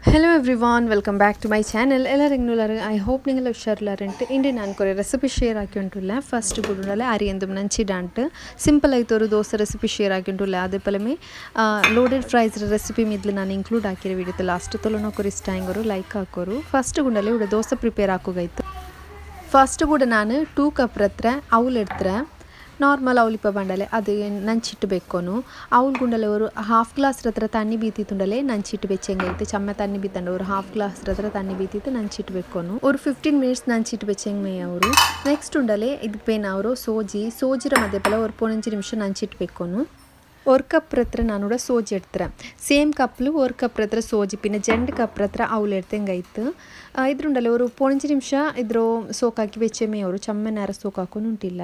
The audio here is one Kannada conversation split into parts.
Hello everyone, welcome back to my channel. I hope you are husharillarentu. Indi nanu kore recipe share aakiyuntulla. First gudunale ariyendum nanchidante. Simple aitoru dosa recipe share aakiyuntulla. Ade palame loaded fries recipe midle nanu include aakire video last tolona kore iಷ್ಟ ಆಗೋರು like ಹಾಕೋರು. First gundale uda dosa prepare ಆಕೋಗೈತು. First guda ನಾನು 2 cup ಹತ್ರ ಅವಲ್ ಎಡ್ತ್ರೆ ನಾರ್ಮಲ್ ಅವಲಿಪ ಬಂಡಲೆ ಅದು ನಂಚಿಟ್ಟು ಬೇಕೋನು ಅವಲ್ ಗುಂಡಲೆ ಒಂದು ಹಾಫ್ ಗ್ಲಾಸ್ ಹತ್ರ ತಣ್ಣಿ ಬೀತಿತ್ತುಂಡಲೆ ನಂಚಿಟ್ಟು ಬೆಚ್ಚಂಗೈತೆ ಚಮ್ಮ ತಣ್ಣಿ ಬೀತಂಡ ಒಂದು ಹಾಫ್ ಗ್ಲಾಸ್ ಹತ್ರ ತಣ್ಣಿ ಬೀತಿತ್ತು ನಂಚಿಟ್ಟು ಬೇಕೋನು ಒಂದು 15 ಮಿನಿಟ್ಸ್ ನಂಚಿಟ್ಟು ಬೆಚ್ಚಂಗ ಮೇ ಅವರು ನೆಕ್ಸ್ಟ್ ಉಂಡಲೆ ಇದು ಪೇನ ಅವರು ಸೋಜಿರ ಮಧ್ಯೆ ಪಲ ಒಂದು 15 ನಿಮಿಷ ನಂಚಿಟ್ಟು ಬೇಕೋನು ஒரு கப் ಹತ್ರ ನಾನು ಸೋಜಿ ಎಡ್ತಾರೆ ಸೇಮ್ ಕಪ್ಲು ஒரு ಕಪ್ ಹತ್ರ ಸೋಜಿ ಪಿನ್ನ ಜೆಂಡ್ ಕಪ್ ಹತ್ರ ಅವಲ್ ಎಡ್ತಂಗೈತು ಇದ್ರುಂಡಲೆ ಒಂದು 15 ನಿಮಿಷ ಇದ್ರು ಸೋಕಾಕಿ ಬೆಚ್ಚಮೆ ಅವರು ಚಮ್ಮ ನೇರ ಸೋಕಾಕೊಂಡು ಉಂಟಿಲ್ಲ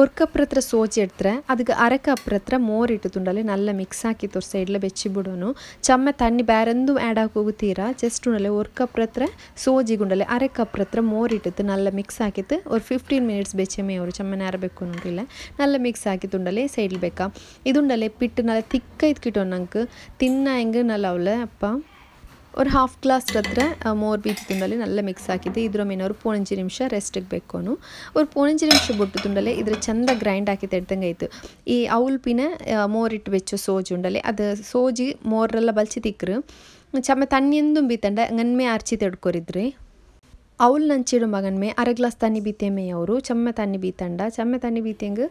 ஒரு கப் ಹತ್ರ ಸೋಜಿ ಎಡ್ತಾರೆ ಅದಕ್ಕೆ ಅರೆ ಕಪ್ ಹತ್ರ ಮೋರ್ ಇಟ್ಟುಂಡಲೆ ನಲ್ಲ ಮಿಕ್ಸ್ ಹಾಕಿತ್ತು ஒரு ಸೈಡ್ಲ ಬೆಚ್ಚಿ ಬಿಡೋನು ಚಮ್ಮ ತಣ್ಣಿ ಬೇರೆಂದು ಆ್ಯಡ್ ಹಾಕೋಗುತ್ತೀರಾ ಜಸ್ಟ್ ಉಂಡಲೆ ஒரு ಕಪ್ ಹತ್ರ ಸೋಜಿ ಗುಂಡಲೆ ಅರೆ ಕಪ್ ಹತ್ರ ಮೋರ್ ಇಟ್ಟಿತ್ತು ನಲ್ಲ ಮಿಕ್ಸ್ ಹಾಕಿತ್ತು ஒரு 15 ಮಿನಿಟ್ಸ್ ಬೆಚ್ಚಮೆ ಅವರು ಚಮ್ಮ ನೇರ ಬೇಕು ಅಂತಿಲ್ಲ ನಲ್ಲ ಮಿಕ್ಸ್ ಹಾಕಿತ್ತುಂಡಲೆ ಸೈಡ್ಲ್ ಬೇಕಾ ಇದುಂಡಲೆ ಪಿಟ್ಟು ನಲ್ಲ ತಿಕ್ಕ ಇದ್ಕಿಟ್ಟು ನಂಗೆ ತಿನ್ನ ಹೆಂಗೆ ನಲ್ಲ ಅವಳೆ ಅಪ್ಪ ஒரு ಹಾಫ್ ಗ್ಲಾಸ್ ಹತ್ರ ಮೋರ್ ಬೀತಿತ್ತುಂಡಲೆ ನಲ್ಲ ಮಿಕ್ಸ್ ಹಾಕಿದ್ದೆ ಇದ್ರ ಮೇಲೆ ಒಂದು 15 ನಿಮಿಷ ರೆಸ್ಟಿಗೆ ಬೇಕೋನು ಒಂದು 15 ನಿಮಿಷ ಬಿಟ್ಟುಂಡಲೆ ಇದ್ರ ಚಂದ ಗ್ರೈಂಡ್ ಹಾಕಿ ತೆಡ್ದಂಗೆ ಆಯಿತು ಈ ಅವಲ್ ಪಿನ ಮೋರ್ ಇಟ್ಟು ಬೆಚ್ಚು ಸೋಜಿ ಉಂಡಲೆ ಅದು ಸೋಜಿ ಮೋರೆಲ್ಲ ಬಲ್ಚಿ ತಿಕ್ಕರು ಚಮ್ಮ ತಣ್ಣಿಯಂದು ಬೀತಂಡ ಅಂಗನ್ಮೆ ಅರ್ಚಿ ತೆಡ್ಕೊರಿದ್ರಿ ಅವಲ್ ನಂಚಿಡು ಮಗನ್ಮೆ ಅರೆ ಗ್ಲಾಸ್ ತಣ್ಣಿ ಬೀತೆಮೆ ಅವರು ಚಮ್ಮ ತಣ್ಣಿ ಬೀತಂಡ ಚಮ್ಮ ತಣ್ಣಿ ಬೀತೆಂಗೆ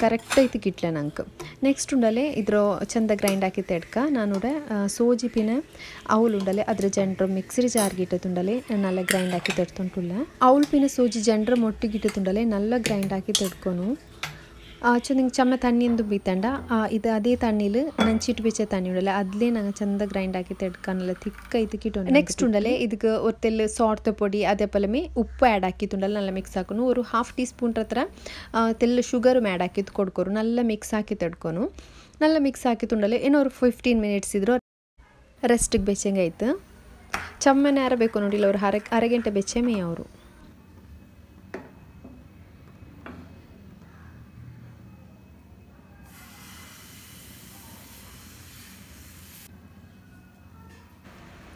ಕರೆಕ್ಟ್ ಐತಿ ಕಿಟ್ಲೆ ನಂಗೆ ನೆಕ್ಸ್ಟ್ ಉಂಡಲೆ ಇದ್ರ ಚಂದ ಗ್ರೈಂಡ್ ಹಾಕಿ ತೆಡ್ಕ ನಾನು ಸೋಜಿ ಪಿನ ಅವಲ್ ಉಂಡಲೆ ಅದ್ರ ಜಂಡ್ರ ಮಿಕ್ಸಿರಿ ಜಾರ್ಗಿಟ್ಟುಂಡಲೆ ನಲ್ಲ ಗ್ರೈಂಡ್ ಹಾಕಿ ತೆಡ್ತುಂಟುಲ್ಲ ಅವಲ್ ಪಿನ ಸೋಜಿ ಜಂಡ್ರ ಮೊಟ್ಟಿಗಿಟ್ಟುಂಡಲೆ ನಲ್ಲ ಗ್ರೈಂಡ್ ಹಾಕಿ ತೆಡ್ಕೊನು ಚಂದ ಚಮ್ಮ ತಣ್ಣಿಂದು ಬೀತಂಡ ಇದು ಅದೇ ತಣ್ಣಿಲು ನಂಚಿಟ್ಟು ಬೆಚ್ಚ ತಣ್ಣಿ ಉಂಡಲೆ ಅದ್ಲೇ ನಂಗೆ ಚಂದ ಗ್ರೈಂಡ್ ಹಾಕಿ ತೆಡ್ಕನಲ್ಲ ತಿಕ್ಕ ಇದ್ದಕ್ಕಿಟ್ಟು ನೆಕ್ಸ್ಟ್ ಉಂಡಲೆ ಇದಕ್ಕೆ ಒತ್ತೆಲ್ಲ ಸಾರ್ಟ್ ಪೊಡಿ ಅದೇ ಪಲಮೆ ಉಪ್ಪು ಆ್ಯಡ್ ಹಾಕಿತ್ತುಂಡಲೆ ನಲ್ಲ ಮಿಕ್ಸ್ ಹಾಕೋನು ಒಂದು ಹಾಫ್ ಟೀ ಸ್ಪೂನ್ ಹತ್ರ ತೆಲ್ಲ ಶುಗರು ಆ್ಯಡ್ ಹಾಕಿತ್ತು ಕೊಡ್ಕೊರು ನಲ್ಲ ಮಿಕ್ಸ್ ಹಾಕಿ ತೆಡ್ಕೊನು ನಲ್ಲ ಮಿಕ್ಸ್ ಹಾಕಿತ್ತುಂಡಲೆ ಇನ್ನೊರು 15 ಮಿನಿಟ್ಸ್ ಇದ್ರು ರೆಸ್ಟಿಗೆ ಬೆಚ್ಚಂಗೆ ಆಯ್ತು ಚಮ್ಮನೆ ಅರಬೇಕು ನೋಡಿಲ್ಲ ಅವ್ರು ಅರೆ ಗಂಟೆ ಬೆಚ್ಚಮೆ ಅವರು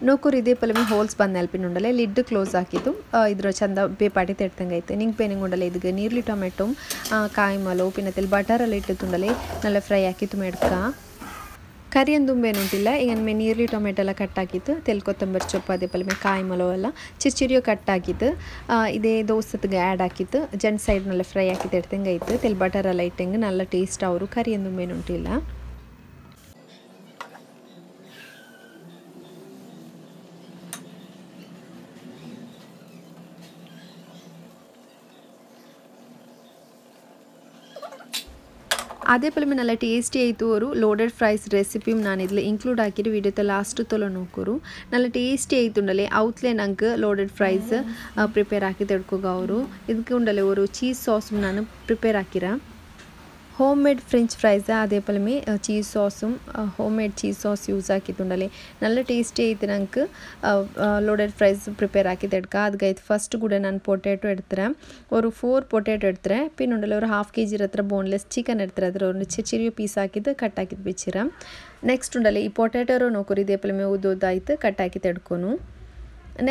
ನೋಕೂರು ಇದೇ ಪಲಮೆ ಹೋಲ್ಸ್ ಬಂದು ನೆಲ್ಪಿನುಂಡಲೆ ಲಿಡ್ ಕ್ಲೋಸ್ ಹಾಕಿದ್ದು ಇದ್ರ ಚಂದ ಬೇಪಾಟಿ ತೆಡ್ತಂಗೆ ಐತೆ ನಿಂಗೆ ಪೇನಿಂಗುಂಡಲೆ ಇದಕ್ಕೆ ನೀರ್ಲಿ ಟೊಮೆಟೊ ಕಾಯಿ ಮಲ ಉಪ್ಪಿನತೆಲ್ ಬಟರಲ್ಲಿ ಇಟ್ಟುಂಡಲೆ ನಲ್ಲ ಫ್ರೈ ಹಾಕಿತ್ತು ಮೆಡ್ಕ ಕರಿ ಅಂದುಂಬೇನುಂಟಿಲ್ಲ ಈಗ ಮೇ ನೀರ್ಲಿ ಟೊಮೆಟೊ ಎಲ್ಲ ಕಟ್ ಹಾಕಿತ್ತು ತೆಲ್ ಕೊತ್ತಂಬರಿ ಸೊಪ್ಪು ಅದೇ ಪಲಮೆ ಕಾಯಿ ಮಲೋ ಎಲ್ಲ ಚಿರಿಯೋ ಕಟ್ ಹಾಕಿತ್ತು ಇದೇ ದೋಸತ್ಗೆ ಆ್ಯಡ್ ಹಾಕಿತ್ತು ಜಂಟ್ ಸೈಡ್ನೆಲ್ಲ ಫ್ರೈ ಹಾಕಿ ತೆಡ್ತಂಗೆ ಐತೆ ತೆಲ್ ಬಟರೆಲ್ಲ ಇಟ್ಟಂಗೆ ನಲ್ಲ ಟೇಸ್ಟ್ ಅವರು ಕರಿ ಅಂದುಂಬೇನುಂಟಿಲ್ಲ ಅದೇ ಪಲಮೆ ನಲ್ಲ ಟೇಸ್ಟಿ ಆಯಿತು ಅವರು ಲೋಡೆಡ್ ಫ್ರೈಸ್ ರೆಸಿಪಿ ನಾನು ಇದ್ಲೆ ಇನ್ಕ್ಲೂಡ್ ಹಾಕಿರಿ ವಿಡಿಯೋದ ಲಾಸ್ಟ್ ತೊಲ ನೋಕೋರು ನಲ್ಲ ಟೇಸ್ಟಿ ಆಯ್ತುಂಡಲೆ ಅವತ್ಲೆ ನಂಗೆ ಲೋಡೆಡ್ ಫ್ರೈಸ್ ಪ್ರಿಪೇರ್ ಹಾಕಿ ತೆಡ್ಕೋಗ ಅವರು ಇದಕ್ಕೆ ಉಂಡಲೆ ಅವರು ಚೀಸ್ ಸಾಸ್ ನಾನು ಪ್ರಿಪೇರ್ ಹಾಕಿರ ಹೋಮ್ ಮೇಡ್ ಫ್ರೆಂಚ್ ಫ್ರೈಸ್ ಅದೇ ಪಲಮೆ ಚೀಸ್ ಸಾಸುം homemade cheese sauce use ಹಾಕಿತ್ತುಂಡಲೆ ನಲ್ಲ ಟೇಸ್ಟಿ ಐತೆ ನಂಗೆ ಲೋಡೆಡ್ ಫ್ರೈಸ್ ಪ್ರಿಪೇರ್ ಹಾಕಿ ತೆಡ್ಕ ಅದಕ್ಕೆ ಫಸ್ಟ್ ಕೂಡ ನಾನು ಪೊಟ್ಯಾಟೊ ಎಡ್ತಾರೆ ಒಂದು 4 ಪೊಟ್ಯಾಟೊ ಎಡ್ತಾರೆ ಪಿನ್ನುಂಡಲೆ ಒಂದು ಹಾಫ್ kg ಹತ್ರ ಬೋನ್ಲೆಸ್ ಚಿಕನ್ ಎಡ್ತಾರೆ ಅದ್ರ ಒಂದು ಚಿರಿಯೋ ಪೀಸ್ ಹಾಕಿದ್ದು ಕಟ್ ಹಾಕಿದ್ದು ಬಿಚ್ಚಿರ ನೆಕ್ಸ್ಟ್ ಉಂಡಲೆ ಈ ಪೊಟ್ಯಾಟೊ ನೋಕೋರಿ ಇದೇ ಪಲಮೆ ಉದ್ದೋದಾಯ್ತು ಕಟ್ ಹಾಕಿ ತೆಡ್ಕೊನು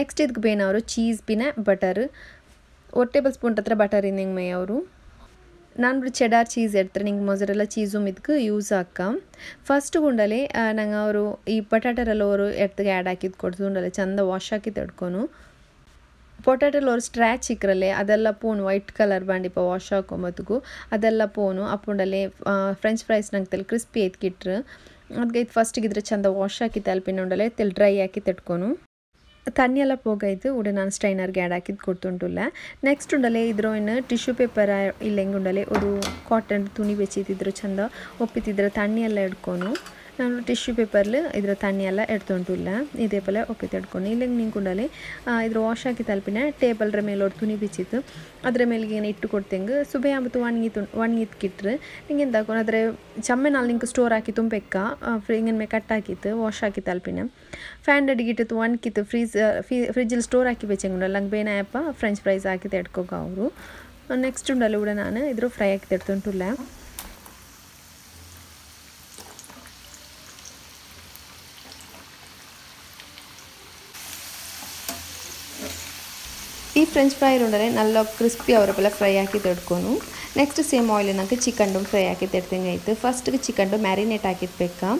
ನೆಕ್ಸ್ಟ್ ಇದಕ್ಕೆ ಬೇನವರು ಚೀಸ್ ಪಿನ ಬಟರ್ 1 ಟೇಬಲ್ ಸ್ಪೂನ್ ಹತ್ರ ಬಟರ್ ಇಂದಿಂಗೆ ಮೇ ಅವರು ನಾನು ಚೆಡಾರ್ ಚೀಸ್ ಎಡ್ತಾರೆ ನಿಂಗೆ ಮೊಸರೆಲ್ಲ ಚೀಸು ಇದಕ್ಕೆ ಯೂಸ್ ಹಾಕ ಫಸ್ಟ್ ಗುಂಡಲೆ ನಂಗೆ ಅವರು ಈ ಪೊಟ್ಯಾಟೊರೆಲ್ಲ ಅವರು ಎಡ್ತಿಗೆ ಆ್ಯಡ್ ಹಾಕಿದ್ದು ಕೊಡ್ತು ಉಂಡಲೆ ಚಂದ ವಾಶ್ ಹಾಕಿ ತೆಡ್ಕೊನು ಪೊಟ್ಯಾಟೊಲ್ ಅವ್ರು ಸ್ಟ್ರ್ಯಾಚ್ ಇಕ್ಕರಲ್ಲೇ ಅದೆಲ್ಲ ಪೋನು ವೈಟ್ ಕಲರ್ ಬಂಡಿಪ ವಾಶ್ ಹಾಕೊಂಬತ್ತಿಗೂ ಅದೆಲ್ಲ ಪೋನು ಅಪ್ಪುಂಡಲೆ ಫ್ರೆಂಚ್ ಫ್ರೈಸ್ ನಂಗೆ ತೆಲ್ ಕ್ರಿಸ್ಪಿ ಎತ್ಕಿಟ್ರು ಅದಕ್ಕೆ ಇದು ಫಸ್ಟಿಗಿದ್ರೆ ಚಂದ ವಾಶ್ ಹಾಕಿ ತಲ್ಪಿನ ಉಂಡಲೆ ತೆಲ್ ಡ್ರೈ ಹಾಕಿ ತೆಡ್ಕೊನು ತಣ್ಣಿ ಎಲ್ಲ ಹೋಗಾಯ್ತು ಉಡೆ ನಾನು ಸ್ಟೈನರ್ಗೆ ಆ್ಯಡ್ ಹಾಕಿದ್ದು ಕೊಡ್ತುಂಟುಲ್ಲ ನೆಕ್ಸ್ಟ್ ಉಂಡಲೆ ಇದ್ರ ಇನ್ನು ಟಿಶ್ಯೂ ಪೇಪರ್ ಇಲ್ಲ ಹೆಂಗೆ ಉಂಡಲೆ ಒಂದು ಕಾಟನ್ ತುಣಿ ಬೆಚ್ಚಿತಿದ್ರು ಚಂದ ಒಪ್ಪಿತಿದ್ರೆ ತಣ್ಣಿ ಎಲ್ಲ ಹಿಡ್ಕೊನು ನಾನು ಟಿಶ್ಯೂ ಪೇಪರ್ಲು ಇದ್ರ ತಣ್ಣಿ ಎಲ್ಲ ಎಡ್ತುಂಟುಲ್ಲ ಇದೇ ಪಲ ಒಪ್ಪಿ ತೆಡ್ಕೊಂಡು ಇಲ್ಲಂಗೆ ನಿಂಗುಂಡಲೆ ಇದ್ರ ವಾಶ್ ಹಾಕಿ ತಲ್ಪಿನ ಟೇಬಲ್ರ ಮೇಲೆ ಅವ್ರು ತುಣಿ ಬಿಚ್ಚಿತ್ತು ಅದ್ರ ಮೇಲೆಗೆ ಏನು ಇಟ್ಟು ಕೊಡ್ತಂಗೆ ಸುಬೆ ಆಂಬತ್ತು ಒಣಗಿತ್ಕಿಟ್ರು ನಿಂಗೆ ಎಂತ ಹಾಕೊಂಡು ಆದರೆ ಚಮ್ಮೆ ನಾಲ್ ನಿಂಗೆ ಸ್ಟೋರ್ ಹಾಕಿ ತುಂಬೆಕ್ಕ ಹಿಂಗನ್ ಮೇಲೆ ಕಟ್ ಹಾಕಿತ್ತು ವಾಶ್ ಹಾಕಿ ತಲ್ಪಿನ ಫ್ಯಾನ್ ಅಡಿಗಿಟ್ಟು ಒಣಗಿತ್ತು ಫ್ರಿಜ್ಜಲ್ಲಿ ಸ್ಟೋರ್ ಹಾಕಿ ಬೆಚ್ಚಂಗುಂಡಲ್ಲ ನಂಗೆ ಬೇನ ಆ್ಯಪ ಫ್ರೆಂಚ್ ಫ್ರೈಸ್ ಹಾಕಿ ತೆಡ್ಕೋಗ ಅವರು ನೆಕ್ಸ್ಟ್ ಉಂಡಲ್ಲ ಕೂಡ ನಾನು ಇದ್ರ ಫ್ರೈ ಹಾಕಿ ತೆಡ್ತುಂಟುಲ್ಲ ಈ ಫ್ರೆಂಚ್ ಫ್ರೈ ಉಂಡರೆ നല്ല ಕ್ರಿಸ್ಪಿ ಅವರಪೆಲ್ಲ ಫ್ರೈ ಆಕಿ ತೆಡ್ಕೊನು ನೆಕ್ಸ್ಟ್ ಸೇಮ್ ಆಯಿಲಿನಾಗ ಚಿಕನ್ ಫ್ರೈ ಆಕಿ ತೆಡ್ದಂಗೆ ಆಯ್ತು ಫಸ್ಟ್ಗೆ ಚಿಕನ್ ಮ್ಯಾರಿನೇಟ್ ಹಾಕಿದ್ಬೇಕಾ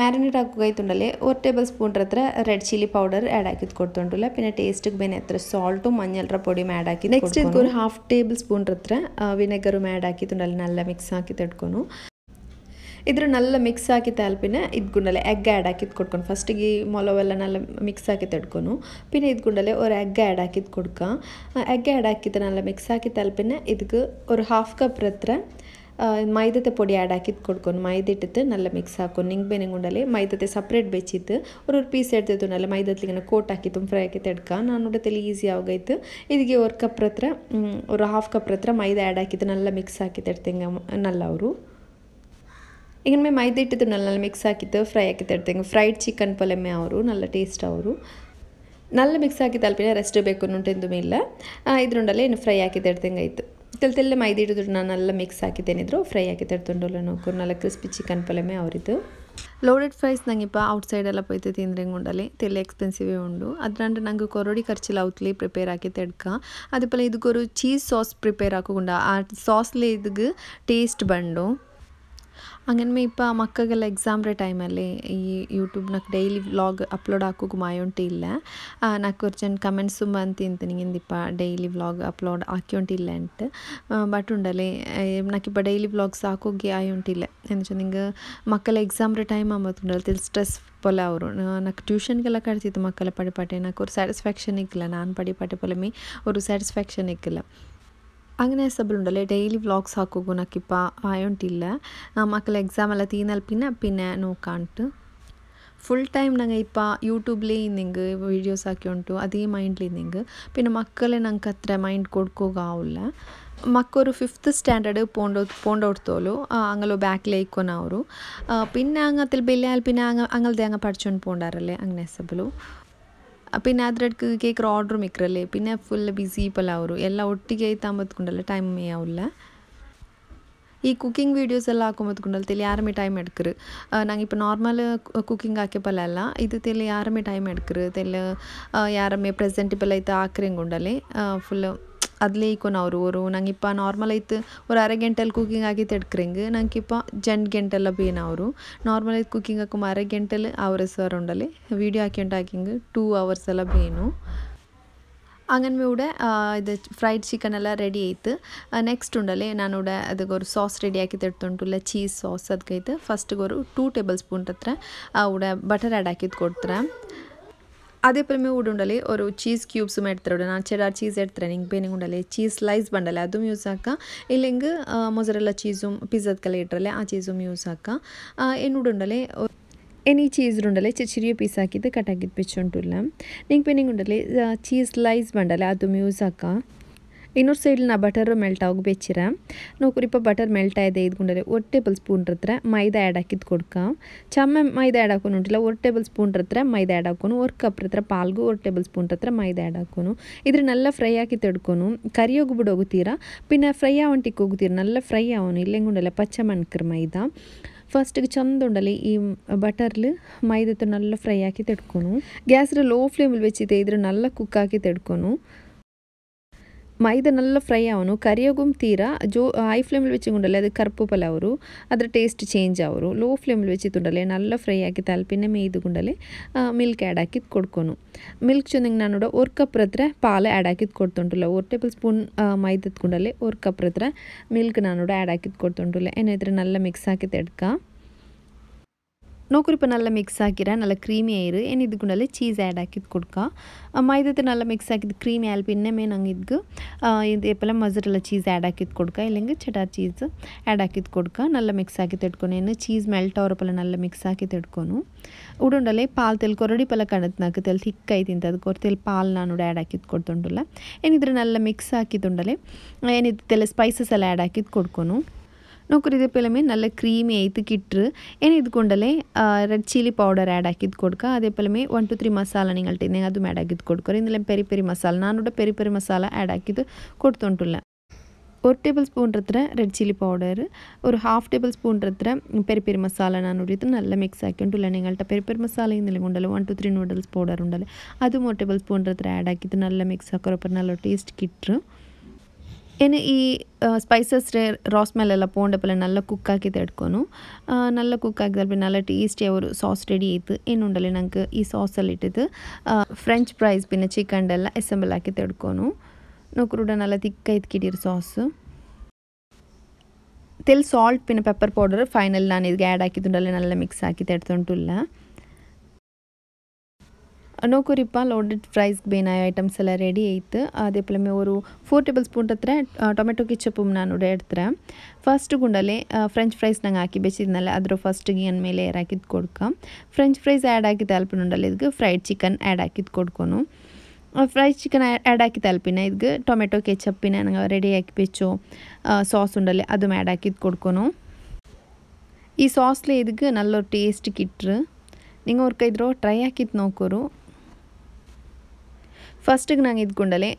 ಮ್ಯಾರಿನೇಟ್ ಹಾಕೋಗೈತುಂಡಲೆ 1 ಟೇಬಲ್ ಸ್ಪೂನ್ ಹತ್ರ ರೆಡ್ ಚಿಲ್ಲಿ ಪೌಡರ್ ಆ್ಯಡ್ ಹಾಕಿದ್ ಕೊಡ್ತುಂಡುಲ್ಲ പിന്നെ ಟೇಸ್ಟ್ಗೆ ಬೇನೆ ಹತ್ರ ಸಾಲ್ಟು ಮಂಜಲ್ರ ಪೊಡಿ ಆ್ಯಡ್ ಹಾಕಿ ನೆಕ್ಸ್ಟ್ ಇದಕ್ಕೆ ഒരു 1/2 ಟೇಬಲ್ ಸ್ಪೂನ್ ಹತ್ರ ವಿನೆಗರು ಆ್ಯಡ್ ಹಾಕಿತ್ತುಂಡಲೆ നല്ല ಮಿಕ್ಸ್ ಹಾಕಿ ತೆಡ್ಕೊನು ಇದ್ರ നല്ല ಮಿಕ್ಸ್ ಹಾಕಿ ತಾಲ್ಪಿನ ಇದ್ಗುಂಡಲೆ ಎಗ್ ಆ್ಯಡ್ ಹಾಕಿದ್ ಕೊಡ್ಕೊಂಡು ಫಸ್ಟಿಗೆ ಮೊಲವೆಲ್ಲ നല്ല ಮಿಕ್ಸ್ ಹಾಕಿ ತೆಡ್ಕೊನು പിന്നെ ಇದ್ಗುಂಡಲೆ ഒരു ಎಗ್ ಆ್ಯಡ್ ಹಾಕಿದ್ ಕೊಡ್ಕ ಎಗ್ ಆ್ಯಡ್ ಹಾಕಿದ್ದು നല്ല ಮಿಕ್ಸ್ ಹಾಕಿ ತಾಲ್ಪಿನ ಇದಕ್ಕೆ ഒരു 1/2 ಕಪ್ ಹತ್ರ മൈദത്തെ പൊടി ആഡ് ആക്കിയിട്ട് കൊടുക്കുന്നു മൈദ ഇട്ടിട്ട് നല്ല മിക്സ് ആക്കും നിങ്ങ ಬೇನೆಗುಂಡಲೆ മൈദത്തെ ಸಪ್ರೇಟ್ ಬೆಚ್ಚಿತ್ತು ഒരു ಪೀಸ್ എടുത്തിട്ടുണ്ടಲ್ಲ മൈദത്തിൽ ഇങ്ങനെ കോട്ടാക്കിയിട്ടും ഫ്രൈ ആക്കിയിട്ട് എടുക്കാം ನಾನೋಡ ತೆಲಿ ಈಸಿ ಆಗೋಯ್ತು ಇದಕ್ಕೆ 1 ಕಪ್ ಹತ್ರ ഒരു 1/2 ಕಪ್ ಹತ್ರ ಮೈದಾ ಆ್ಯಡ್ ಹಾಕಿದ್ದು നല്ല മിക്സ് ആക്കിയിട്ട് എടുത്തെങ്ക നല്ല ಅವರು ഇങ്ങനെ മൈദ ഇട്ടിട്ട് നല്ല മിക്സ് ആക്കിയിട്ട് ഫ്രൈ ആക്കിയിട്ട് എടുത്തെങ്ക ಫ್ರೈಡ್ ಚಿಕನ್ ಪೊಲೆಮೆ ಅವರು നല്ല ಟೇಸ್ಟ್ ಅವರು നല്ല മിക്സ് ആക്കി തൽപ്പിനെ റെസ്റ്റ് ಬೇಕುಂಟೆಂದುಮೇ ಇಲ್ಲ ಇದ್ರುಂಡಲೆ ಏನು ಫ್ರೈ ಆಕಿದ್ದು എടുത്തെಂಗ ಆಯಿತು ತೆಲ್ತೆಲ್ಲ ಮೈದಾ ಇಟ್ಟಿದ್ದು ನಾನು നല്ല ಮಿಕ್ಸ್ ಹಾಕಿದ್ದೇನಿದ್ರು ಫ್ರೈ ಆಕಿ ತೆಡ್ತುಂಡಲ್ಲ ನೋಕು നല്ല ಕ್ರಿಸ್ಪಿ ಚಿಕನ್ ಪೊಲೆಮೆ ಅವರಿದ್ದು ലോഡഡ് ഫ്രൈസ് ನಂಗಿಪ್ಪ ഔട്ട്സൈഡെಲ್ಲ പോയിട്ട് ತಿಂದ್ರೆಂಗುಂಡಲೆ ತೆಲ್ಲ ಎಕ್ಸ್ಪೆನ್ಸಿವೇ ಉಂಡು ಅದ್ರಂಡು ನಂಗೆ ಕೊರಡಿ ಖರ್ಚಿಲ್ಲ ಔತ್ಲಿ ಪ್ರಿಪೇರ್ ಆಕಿ ತೆಡ್ಕ അതുപോലെ ಇದಕ್కొരു ಚೀಸ್ ಸಾಸ್ ಪ್ರಿಪೇರ್ ಆಕೋಗುಂಡ ಆ ಸಾಸ್ಲೆ ಇದಕ್ಕೆ ಟೇಸ್ಟ್ ಬಂಡು അങ്ങനെ ഇപ്പോൾ മക്കൾക്കെല്ലാം എക്സാമിൻ്റെ ടൈമല്ലേ ഈ യൂട്യൂബിനൊക്കെ ഡെയിലി വ്ളോഗ് അപ്ലോഡ് ആക്കുക മായോണ്ടില്ല నాకు കുറച്ച് കമൻസും ಬಂತು ನಿಂಗಿಂದಿಪ್ಪ ಡೈಲಿ ವ್ಲಾಗ್ ಅಪ್ಲೋಡ್ ಹಾಕ್ಯೊಂಟಿಲ್ಲ ಅಂತ ಬಟ್ ಉಂಡಲೆ ನಾಕಿಪ್ಪ ಡೈಲಿ ವ್ಲಾಗ್ಸ್ ಹಾಕೋಗಿ ಆಯೊಂಟಿಲ್ಲ ಎಂದು ನಿಂಗೆ ಮಕ್ಕಳ ಎಕ್ಸಾಮ್ರ ಟೈಮ್ ಆಂಬತ್ತುಂಡಲ್ಲ ತಿಲ್ ಸ್ಟ್ರೆಸ್ ಪೊಲೆ ಅವರು నాకు ಟ್ಯೂಷನ್ಗೆಲ್ಲ ಕಟ್ತಿತ್ತು ಮಕ್ಕಳ ಪಡಿಪಾಟೆ నాకు ഒരു സാറ്റിസ്ഫാക്ഷൻ ಇಕ್ಕಿಲ್ಲ ನಾನು ಪಡಿಪಾಟೆ ಪೊಲೆಮಿ ഒരു സാറ്റിസ്ഫാക്ഷൻ ಇಕ್ಕಿಲ್ಲ അങ്ങനെ സബലുണ്ടല്ലേ ഡെയിലി വ്ളോഗ്സ് ಹಾಕೋಗು ನಾಕಿಪ್ಪ ಆಯೊಂಟಿಲ್ಲ ಮಕ್ಕಳ ಎಕ್ಸಾಮ್ ಎಲ್ಲ പിന്നെ നോക്കാണ്ട് ഫുൾ ടൈം ನಂಗೆ ಇಪ್ಪ ಯೂಟ್ಯೂಬ್ಲೇ ಇನ್ನಿಂಗ್ ವೀಡಿಯೋಸ್ ಹಾಕಿ ಅದೇ ಮೈಂಡ್ಲಿ ಇನ್ನಿಂಗ್ പിന്നെ മക്കളെ ನಂಗೆ ಅത്ര ಮೈಂಡ್ ಕೊಡ್ಕೋಗಾವಿಲ್ಲ ಮಕ್ಕಳು 5th ಸ್ಟ್ಯಾಂಡರ್ಡ್ പോണ്ടോടുത്തോളൂ അങ്ങനെ ബാക്കിലേക്കൊന ಅವರು പിന്നെ അങ്ങത്തിൽ ബെല്ലാൽ പിന്നെ അങ്ങനത്തെ അങ്ങ് പഠിച്ചോണ്ട് പോണ്ടാറല്ലേ അങ്ങനെ സബಲು പിന്നെ ಅದರಡ್ಗೆ ಕೇಕ್ ಆರ್ಡ್ರ್ ಮಿಕ್ರಲ್ಲೇ പിന്നെ ಫುಲ್ ಬಿಸಿ ಪಲ್ಲ ಅವರು ಎಲ್ಲ ಒಟ್ಟಿಗೆ ಐತಾಂಬತ್ಕೊಂಡಲ್ಲ ಟೈಮ್ ಆವಿಲ್ಲ ಈ ಕುಕಿಂಗ್ ವೀಡಿಯೋಸ್ ಎಲ್ಲ ಹಾಕೊಂಬತ್ಕೊಂಡಲ್ಲ ತೆಲಿ ಯಾರಮೇ ಟೈಮ್ ಎಡ್ಕರು ನಂಗೆ ഇപ്പോൾ ನಾರ್ಮಲ್ ಕುಕಿಂಗ್ ಹಾಕ್ಯಪಲ್ಲ ಅಲ್ಲ ಇದು ತೆಲಿ ಯಾರಮೇ ಟೈಮ್ ಎಡ್ಕರು ತೆಲ್ಲ ಯಾರಮೇ ಪ್ರೆಸೆಂಟಬಲ್ ಐತೆ ಹಾಕ್ರೆಂಗುಂಡಲೆ ಫುಲ್ അതിലേ ಅವರು ನಂಗೆ ಇಪ್ಪ ನಾರ್ಮಲ್ ಐತೆ ഒരു ಅரை ಗಂಟೆಲ್ಲಿ ಕುಕಿಂಗ್ ಆಗಿತ್ತು ಎಡ್ಕ್ರೆಂಗೆ ನಂಗೆ ಇಪ್ಪ 2 ಗಂಟೆಲ್ಲ ಬೇನ ಅವರು ನಾರ್ಮಲ್ ಐತೆ ಕುಕಿಂಗ್ ಹಾಕೋ ಅரை ಗಂಟೆಲ್ಲಿ ಅವರ ಸರ್ ಉಂಡಲೆ ವೀಡಿಯೋ ಹಾಕಿಂಗ್ 2 hours ಎಲ್ಲ ಬೇನು അങ്ങനെ ഇവിടെ ഇത് ഫ്രൈഡ് ചിക്കൻ എല്ലാം റെഡി ആയിട്ട് നെക്സ്റ്റ് ഉണ്ടല്ലേ ഞാനിവിടെ ಅದಕ್ಕೆ ഒരു സോസ് റെഡി ആക്കി ತೆಡ್ತುಂಟುಲ್ಲ ಚೀಸ್ ಸಾಸ್ ಅದಕ್ಕೆ ಫಸ್ಟಿಗೆ ഒരു 2 ಟೇಬಲ್ ಸ್ಪೂನ್ ಹತ್ರ ഇവിടെ ಬಟರ್ ಆ್ಯಡ್ ಹಾಕಿದ್ದು ಕೊಡ್ತಾರೆ അതേപോലെ ഉണ്ടല്ലേ ഒരു ചീസ് ക്യൂബ്സും എടുത്തിട്ട് ഞാൻ ചെടാർ ചീസ് എടുത്തിട്ട് നിങ്ങൾക്ക് ಬೇನೆ ഉണ്ടല്ലേ ചീസ് സ്ലൈസ് ಬಂಡല്ലേ അതും യൂസ് ആക്കാം ഇല്ലെങ്കിൽ ಮೊಸರೆಲ್ಲ ಚೀസും പിസ്സക്കെല്ലാം ഇട്ടല്ലേ ആ ചീസും യൂസ് ആക്കാം എന്നോട് ഉണ്ടല്ലേ ഇനി ചീസ് ഉണ്ടല്ലേ ചെറിയ പീസ് ആക്കിയിട്ട് കട്ടാക്കിയിട്ട് വെച്ചുകൊണ്ടില്ല നിങ്ങൾക്ക് ಬೇನೆ ഉണ്ടല്ലേ ചീസ് സ്ലൈസ് ಬಂಡല്ലേ അതും ಯೂಸ್ ಆക്കാം ಇನ್ನೊಂದು ಸೈಡ್ ನಾ ಬಟರ್ ಮೆಲ್ಟ್ ಆಗಿ ಬೆಚ್ಚಿರ ನೋಕ್ರಿ ഇപ്പോൾ ಬಟರ್ ಮೆಲ್ಟ್ ಆಯ್ದೆ ಇದ್ಕೊಂಡ್ರೆ 1 ಟೇಬಲ್ ಸ್ಪೂನ್ ಹತ್ರ ಮೈದಾ ಆ್ಯಡ್ ಹಾಕಿದ್ದು ಕೊಡ್ಕ ಚಮ್ಮ ಮೈದಾ ಆ್ಯಡ್ ಹಾಕೊಂಡು ಉಂಟಿಲ್ಲ 1 ಟೇಬಲ್ ಸ್ಪೂನ್ ಹತ್ರ ಮೈದಾ ಆ್ಯಡ್ ಹಾಕೋನು 1 ಕಪ್ ಹತ್ರ ಪಾಲ್ಗು 1 ಟೇಬಲ್ ಸ್ಪೂನ್ ಹತ್ರ ಮೈದಾ ಆ್ಯಡ್ ಹಾಕೋನು ಇದ್ರ നല്ല ಫ್ರೈ ಆಕಿ ತೆಡ್ಕೊನು ಕರಿ ಹೋಗ್ಬಿಟ್ಟು ಹೋಗುತ್ತೀರಾ പിന്നെ ಫ್ರೈ ಆವಂಟಿಗೆ ಹೋಗುತ್ತೀರಾ നല്ല ಫ್ರೈ ಆವನು ಇಲ್ಲೆಂಗುಂಡಲ್ಲ ಪಚ್ಚ ಮಣ್ಕರ್ ಮೈದಾ ಫಸ್ಟಿಗೆ ಚಂದ ಉಂಡಲ್ಲಿ ಈ ಬಟರ್ಲು ಮೈದತ್ತು നല്ല ಫ್ರೈ ಆಕಿ ತೆಡ್ಕೊನು ಗ್ಯಾಸ್ರ ಲೋ ಫ್ಲೇಮಲ್ಲಿ വെച്ചിട്ട് ಇದ್ರ നല്ല ಕುಕ್ ಆಕಿ ತೆಡ್ಕೊನು ಮೈದಾ നല്ല ಫ್ರೈ ಆವನು ಕರಿಯೋಗುം ತೀರಾ ಹೈ ಫ್ಲೇಮಲ್ಲಿ വെച്ചുകൊണ്ടല്ലേ അത് കറുപ്പ് പോലെ ಅವರು ಅದರ ಟೇಸ್ಟ್ ಚೇಂಜ್ ಅವರು ಲೋ ಫ್ಲೇಮಲ್ಲಿ വെച്ചിട്ടുണ്ടല്ലേ നല്ല ಫ್ರೈ ಆಗಿ പിന്നെ ಮೇಯ್ದುಕೊಂಡಲ್ಲಿ ಮಿಲ್ಕ್ ಆ್ಯಡ್ ಹಾಕಿದ್ದು ಕೊಡ್ಕೊನು ಮಿಲ್ಕ್ ಚೊಂದಂಗೆ ನಾನು 1 ಕಪ್ ಹತ್ರ ಪಾಲು ಆ್ಯಡ್ ಹಾಕಿದ್ದು ಕೊಡ್ತುಂಟುಲ್ಲ 1 ಟೇಬಲ್ ಸ್ಪೂನ್ ಮೈದತ್ಕೊಂಡಲ್ಲಿ 1 ಕಪ್ ಹತ್ರ ಮಿಲ್ಕ್ ನಾನು ಆ್ಯಡ್ ಹಾಕಿದ್ದು ಕೊಡ್ತುಂಟುಲ್ಲ ಏನಾದ್ರೆ നല്ല ಮಿಕ್ಸ್ ಹಾಕಿ ತೆಡ್ಕ ನೋಕ್ರಿ ഇപ്പോൾ നല്ല മിക്സ് ആക്കിರ നല്ല ക്രീമി ആയിര് ഇനി ഇതുകൊണ്ടല്ലേ ചീസ് ആഡ് ആക്കിയത് കൊടുക്കുക മൈദത്തെ നല്ല മിക്സ് ആക്കിയത് ക്രീമി ആയാൽ പിന്നെ ನಂಗೆ ಇದಕ್ಕೆ ഇതേപോലെ ಮೊಸರೆಲ್ಲ ಚೀಸ್ ಆ್ಯಡ್ ಹಾಕಿದ್ದು കൊടുക്കുക ഇല്ലെങ്കിൽ ചെടാർ ಚೀಸ್ ಆ್ಯಡ್ ಹಾಕಿದ್ದು കൊടുക്കുക നല്ല മിക്സ് ആക്കി ತೆಡ್ಕೊನು ಏನು ಚೀಸ್ ಮೆಲ್ಟ್ ಅವರಪ್ಪಲ್ಲ നല്ല മിക്സ് ಆക്കി ತೆಡ್ಕೊನು ಉಡುಂಡಲ್ಲೇ ಪಾಲ್ ತೆಲ್ ಕೊರಡಿ ಪಲ್ಲ ಕಣತ್ ನಾಲ್ಕು ತೆಲ್ ಥಿಕ್ ಐತಿಂತ ಅದಕ್ಕೆ ತೆಲ್ ಪಾಲ್ ನಾನು ಆ್ಯಡ್ ಹಾಕಿದ್ದು ಕೊಡ್ತುಂಟಲ್ಲ ಏನಿದ್ರೆ നല്ല മിക്സ് ಹಾಕಿದ್ದುಂಡಲ್ಲೇ ಏನಿದು ತೆಲ್ಲ ಸ್ಪೈಸಸ್ ಎಲ್ಲ ಆ್ಯಡ್ ಹಾಕಿದ್ದು ಕೊಡ್ಕೊನು ನೋಕ್ರಿ ಇದೇ ಪೆಲಮೆ നല്ല ಕ್ರೀಮಿ ಐತಿ ಕಿಟ್ರು ಏನು ಇದ್ಕೊಂಡಲ್ಲೇ ರೆಡ್ ಚಿಲ್ಲಿ ಪೌಡರ್ ಆ್ಯಡ್ ಹಾಕಿದ್ದು ಕೊಡ್ಕ ಅದೇ ಪೆಲಮೆ 1 to 3 ಮಸಾಲ ನಿಂಗಳ್ತಿದ್ದೆ ಅದು ಆ್ಯಡ್ ಹಾಕಿದ್ದು ಕೊಡ್ಕೊರಿ ಇಂದಲೇ ಪೆರಿ ಪೆರಿ ಮಸಾಲ ನಾನು ಪೆರಿ ಪೆರಿ ಮಸಾಲ ಆ್ಯಡ್ ಹಾಕಿದ್ದು ಕೊಡ್ತುಂಟುಲ್ಲ 1 ಟೇಬಲ್ ಸ್ಪೂನ್ ಹತ್ರ ರೆಡ್ ಚಿಲ್ಲಿ ಪೌಡರ್, ഒരു 1/2 ടേബിൾ സ്പൂൺ ಹತ್ರ പെരി പെരി മസാല ನಾನು ಇದು നല്ല ಮಿಕ್ಸ್ ಹಾಕಿಕೊಂಡು ನಿങ്ങളുടെ പെരി പെരി ಮಸಾಲೆ ಇಂದಲೇ ಉಂಡಲ್ಲ 1 2 3 ನೂಡಲ್ಸ್ ಪೌಡರ್ ಉಂಡಲ್ಲ ಅದು 1 ಟೇಬಲ್ ಸ್ಪೂನ್ ಹತ್ರ ಆ್ಯಡ್ ಹಾಕಿದ್ದು നല്ല ಮಿಕ್ಸ್ ಹಾಕೋರಪ್ಪ നല്ല ಟೇಸ್ಟ್ ಕಿಟ್ರು ಏನು ಈ ಸ್ಪೈಸಸ್ ರಾ ಸ್ಮೆಲ್ ಎಲ್ಲ ಪೋಂಡಪ್ಪಲ್ಲ നല്ല ಕುಕ್ ಹಾಕಿ ತೆಡ್ಕೊನು നല്ല ಕುಕ್ ಹಾಕಿದ್ರೆ നല്ല ಟೇಸ್ಟಿ ഒരു സോസ് റെഡി ആയിട്ട് ಏನುಂಡಲ್ಲ ನಂಗೆ ಈ ಸಾಸಲ್ಲಿ ಇಟ್ಟಿದ್ದು ಫ್ರೆಂಚ್ ಫ್ರೈಸ್ പിന്നെ ಚಿಕನ್ ಎಲ್ಲ ಅಸೆಂಬಲ್ ಹಾಕಿ ತೆಡ್ಕೊನು ನೋಕ್ರೂಡ നല്ല തിക്കായി കിട്ടിയൊരു സോസ് ತೆಲ್ ಸಾಲ್ಟ್ പിന്നെ ಪೆಪ್ಪರ್ ಪೌಡರ್ ಫೈನಲ್ ನಾನು ಇದಕ್ಕೆ ಆ್ಯಡ್ ಹಾಕಿದ್ದುಂಡಲ್ಲ നല്ല ಮಿಕ್ಸ್ ಹಾಕಿ ತೆಡ್ತೊಂಟುಲ್ಲ ನೋಕೂರಿಪ್ಪ ಲೋಡೆಡ್ ಫ್ರೈಸ್ಗೆ ಬೇನಾಯ ಐಟಮ್ಸ್ ಎಲ್ಲ ರೆಡಿ ಆಯಿತು അതേപോലെ ഒരു 4 ಟೇಬಲ್ ಸ್ಪೂನ್ ಹತ್ರ ಟೊಮೆಟೊ ಕೆಚಪ್ಪು ನಾನು ಎಡ್ತಾರೆ ಫಸ್ಟ್ ಗುಂಡಲ್ಲಿ ಫ್ರೆಂಚ್ ಫ್ರೈಸ್ ನಂಗೆ ಹಾಕಿ ಬೆಚ್ಚಿದ್ನಲ್ಲ ಅದ್ರ ಫಸ್ಟಿಗೆ ಏನು ಮೇಲೆ ಏರ್ ಹಾಕಿದ್ದು ಕೊಡ್ಕ ಫ್ರೆಂಚ್ ಫ್ರೈಸ್ ಆ್ಯಡ್ ಹಾಕಿದ್ದು ಅಲ್ಪನುಂಡಲ್ಲ ಇದಕ್ಕೆ ಫ್ರೈಡ್ ಚಿಕನ್ ಆ್ಯಡ್ ಹಾಕಿದ್ದು ಕೊಡ್ಕೊನು ಫ್ರೈಡ್ ಚಿಕನ್ ಆ್ಯಡ್ ಹಾಕಿ ತಲ್ಪಿನ ಇದಕ್ಕೆ ಟೊಮೆಟೊ ಕೆಚಪ್ಪಿನ ನಂಗೆ ರೆಡಿ ಹಾಕಿ ಬೆಚ್ಚು ಸಾಸ್ ಉಂಡಲ್ಲಿ ಅದು ಆ್ಯಡ್ ಹಾಕಿದ್ದು ಕೊಡ್ಕೊನು ಈ ಸಾಸ್ಲಿ ಇದಕ್ಕೆ ನಲ್ಲೊರು ಟೇಸ್ಟ್ ಕಿಟ್ರು നിങ്ങൾ ഓർക്കിದ್ರು ಟ್ರೈ ಹಾಕಿದ್ದು ನೋಕೋರು ಫಸ್ಟಿಗೆ ನಂಗೆ ಇದ್ಕೊಂಡಲೆ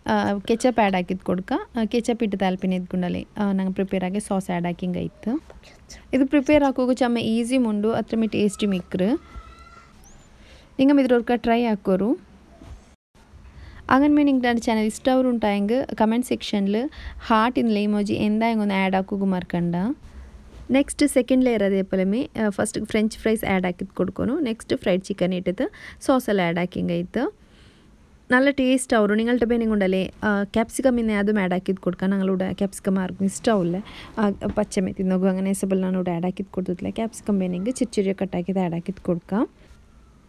ಕೆಚಪ್ ಆ್ಯಡ್ ಹಾಕಿದ್ದು ಕೊಡ್ಕ ಕೆಚಪ್ ಇಟ್ಟು ತಲ್ಪಿನ ಇದ್ಕೊಂಡಲೆ ನಂಗೆ ಪ್ರಿಪೇರ್ ಆಗಿ ಸಾಸ್ ಆ್ಯಡ್ ಹಾಕಿಂಗಾಯ್ತು ಇದು ಪ್ರಿಪೇರ್ ಹಾಕೋಗು ಚಮ್ಮ ಈಸಿ ಮುಂಡು ಅದ್ರ ಮೀ ಟೇಸ್ಟಿ ಮಿಕ್ರು നിങ്ങൾ ಇದ್ರವ್ರಕ ಟ್ರೈ ಹಾಕೋರು അങ്ങനെ നിങ്ങൾക്ക് എൻ്റെ ചാനൽ ഇഷ്ടമുണ്ടായെങ്കിൽ കമൻറ്റ് സെക്ഷനിൽ ഹാർട്ടിനുള്ള ഇമോജി എന്തായാലും ഒന്ന് ആഡ് ആക്കുക മറക്കണ്ട ನೆಕ್ಸ್ಟ್ ಸೆಕೆಂಡ್ ಲೇಯರ್ അതേപോലെ ಫಸ್ಟ್ ಫ್ರೆಂಚ್ ಫ್ರೈಸ್ ಆ್ಯಡ್ ಹಾಕಿದ್ದು ಕೊಡ್ಕೊನು ನೆಕ್ಸ್ಟ್ ಫ್ರೈಡ್ ಚಿಕನ್ ಇಟ್ಟಿದ್ದು ಸಾಸೆಲ್ಲ ಆ್ಯಡ್ ಹಾಕಿಂಗಾಯ್ತು നല്ല ടേസ്റ്റ് ಅವರು നിങ്ങളുടെ ಬೇನಿಂಗ್ ಉಂಡಲೆ ಕ್ಯಾಪ್ಸಿಕಮ್ ಇನ್ನೇ ಅದು ಆ್ಯಡ್ ಹಾಕಿದ್ದು ಕೊಡ್ಕ ഞങ്ങളുടെ ಕ್ಯಾಪ್ಸಿಕಮ್ ಆರ್ಗು ಇಷ್ಟವಿಲ್ಲ ಪಚ್ಚಮೆ ತಿನ್ನೋಗು അങ്ങനെ ಸಬಲ್ ನಾನು ಆ್ಯಡ್ ಹಾಕಿದ್ದು ಕೊಡ್ತಿದ್ದಿಲ್ಲ ಕ್ಯಾಪ್ಸಿಕಮ್ ಬೇನಿಂಗ್ ಚಿರಿ ಕಟ್ ಹಾಕಿದ್ದು ಆ್ಯಡ್ ಹಾಕಿದ್ದು ಕೊಡ್ಕ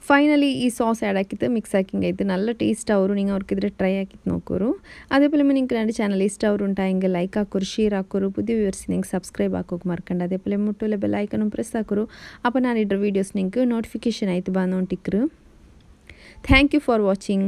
ಫೈನಲಿ ಈ ಸಾಸ್ ಆ್ಯಡ್ ಹಾಕಿದ್ದು ಮಿಕ್ಸ್ ಹಾಕಿಂಗ್ ಆಯ್ತು നല്ല ಟೇಸ್ಟ್ ಅವರು നിങ്ങൾ അവർക്കിದ್ರೆ ട്രൈ ആക്കിയിട്ട് നോക്കൂ അതേപോലെ നിങ്ങൾക്ക് എൻ്റെ ചാനൽ ഇഷ്ടം ഉണ്ടായെങ്കിൽ ലൈക്ക് ആക്കൂ ഷെയർ ആക്കൂ പുതിയ വ്യൂവേഴ്സ് നിങ്ങൾക്ക് സബ്സ്ക്രൈബ് ആക്കുക മറക്കണ്ട അതേപോലെ മുട്ടുള്ള ബെൽ ഐക്കണും പ്രസ് ആക്കൂ അപ്പോൾ ನಾನು ಇಡ್ರ ವೀಡಿಯೋಸ್ നിങ്ങൾക്ക് ನೋಟಿಫಿಕೇಶನ್ ಆಯ್ತು ಬಂದೊಂಟಿಕ್ರು ಥ್ಯಾಂಕ್ ಯು ಫಾರ್ ವಾಚಿಂಗ್